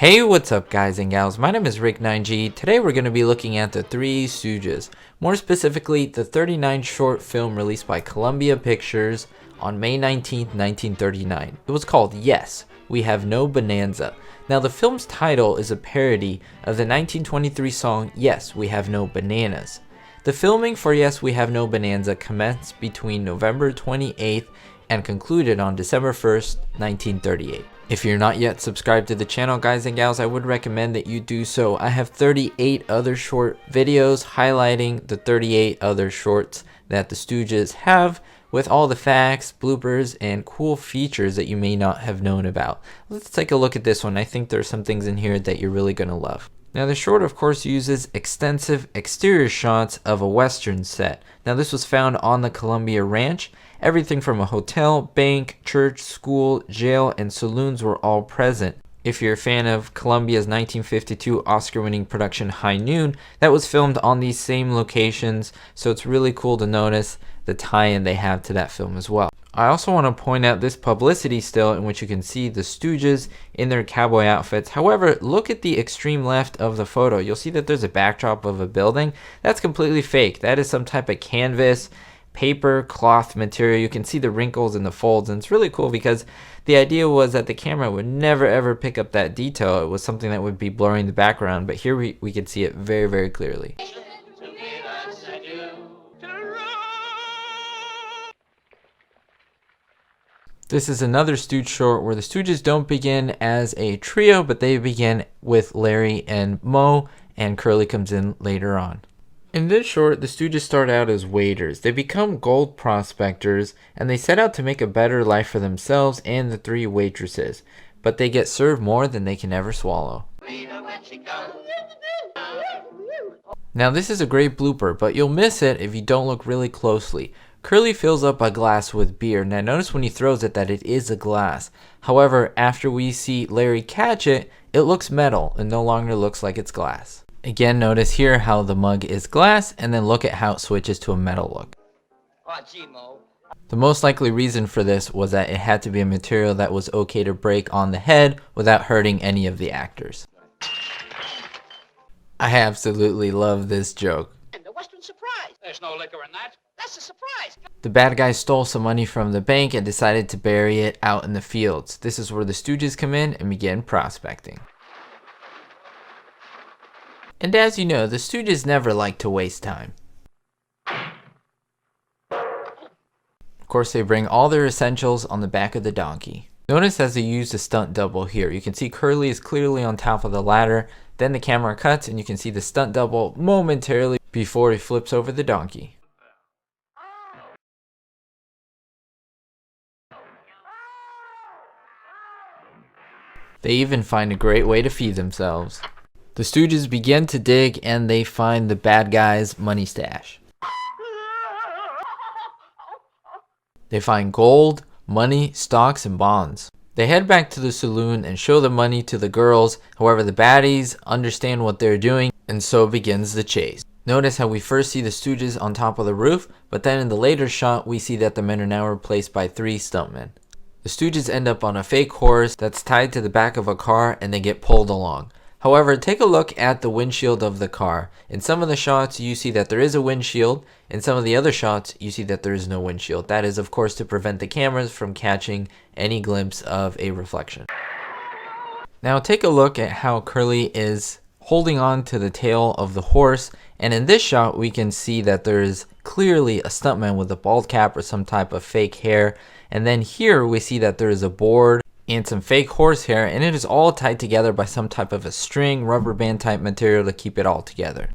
Hey, what's up guys and gals, my name is Ricknineg. Today we're going to be looking at the Three Stooges, more specifically the 39 short film released by Columbia Pictures on May 19th, 1939. It was called Yes, We Have No Bonanza. Now the film's title is a parody of the 1923 song Yes, We Have No Bananas. The filming for Yes, We Have No Bonanza commenced between November 28th and concluded on December 1st, 1938. If you're not yet subscribed to the channel, guys and gals, I would recommend that you do so. I have 38 other short videos highlighting the 38 other shorts that the Stooges have, with all the facts, bloopers, and cool features that you may not have known about. Let's take a look at this one. I think there's some things in here that you're really going to love. Now the short of course uses extensive exterior shots of a western set. Now this was found on the Columbia Ranch. Everything from a hotel, bank, church, school, jail, and saloons were all present. If you're a fan of Columbia's 1952 Oscar-winning production High Noon, that was filmed on these same locations, so it's really cool to notice the tie-in they have to that film as well. I also want to point out this publicity still in which you can see the Stooges in their cowboy outfits. However, look at the extreme left of the photo. You'll see that there's a backdrop of a building. That's completely fake. That is some type of canvas, paper, cloth material. You can see the wrinkles and the folds, and it's really cool because the idea was that the camera would never ever pick up that detail. It was something that would be blurring the background, but here we could see it very, very clearly. This is another Stooge short where the Stooges don't begin as a trio, but they begin with Larry and Moe, and Curly comes in later on. In this short, the Stooges start out as waiters. They become gold prospectors, and they set out to make a better life for themselves and the three waitresses, but they get served more than they can ever swallow. Now this is a great blooper, but you'll miss it if you don't look really closely. Curly fills up a glass with beer. Now notice when he throws it that it is a glass. However, after we see Larry catch it, it looks metal and no longer looks like it's glass. Again, notice here how the mug is glass, and then look at how it switches to a metal look. The most likely reason for this was that it had to be a material that was okay to break on the head without hurting any of the actors. I absolutely love this joke. And the Western surprise. There's no liquor in that. That's a surprise. The bad guy stole some money from the bank and decided to bury it out in the fields. This is where the Stooges come in and begin prospecting. And as you know, the Stooges never like to waste time. Of course, they bring all their essentials on the back of the donkey. Notice as they use the stunt double here, you can see Curly is clearly on top of the ladder. Then the camera cuts and you can see the stunt double momentarily before he flips over the donkey. They even find a great way to feed themselves. The Stooges begin to dig and they find the bad guy's money stash. They find gold, money, stocks, and bonds. They head back to the saloon and show the money to the girls. However, the baddies understand what they're doing, and so begins the chase. Notice how we first see the Stooges on top of the roof, but then in the later shot we see that the men are now replaced by three stuntmen. The Stooges end up on a fake horse that's tied to the back of a car and they get pulled along. However, take a look at the windshield of the car. In some of the shots you see that there is a windshield. In some of the other shots you see that there is no windshield. That is of course to prevent the cameras from catching any glimpse of a reflection. Now take a look at how Curly is holding on to the tail of the horse, and in this shot we can see that there is clearly a stuntman with a bald cap or some type of fake hair, and then here we see that there is a board and some fake horsehair, and it is all tied together by some type of a string, rubber band type material to keep it all together.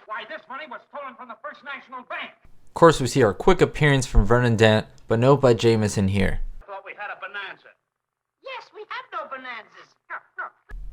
Why, this money was stolen from the First National Bank. Of course we see our quick appearance from Vernon Dent, but no Bud Jameson here. I thought we had a bonanza. Yes, we have no bonanzas.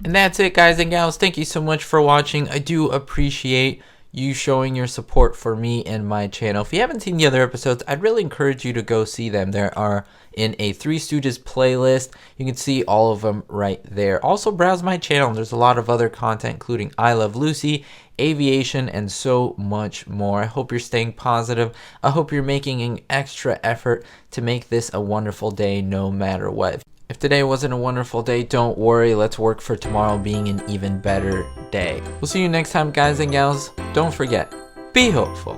And that's it guys and gals, thank you so much for watching. I do appreciate you showing your support for me and my channel. If you haven't seen the other episodes, I'd really encourage you to go see them. There are in a Three Stooges playlist. You can see all of them right there. Also browse my channel. There's a lot of other content including I Love Lucy, aviation, and so much more. I hope you're staying positive. I hope you're making an extra effort to make this a wonderful day no matter what. If today wasn't a wonderful day, don't worry, let's work for tomorrow being an even better day. We'll see you next time, guys and gals. Don't forget, be hopeful.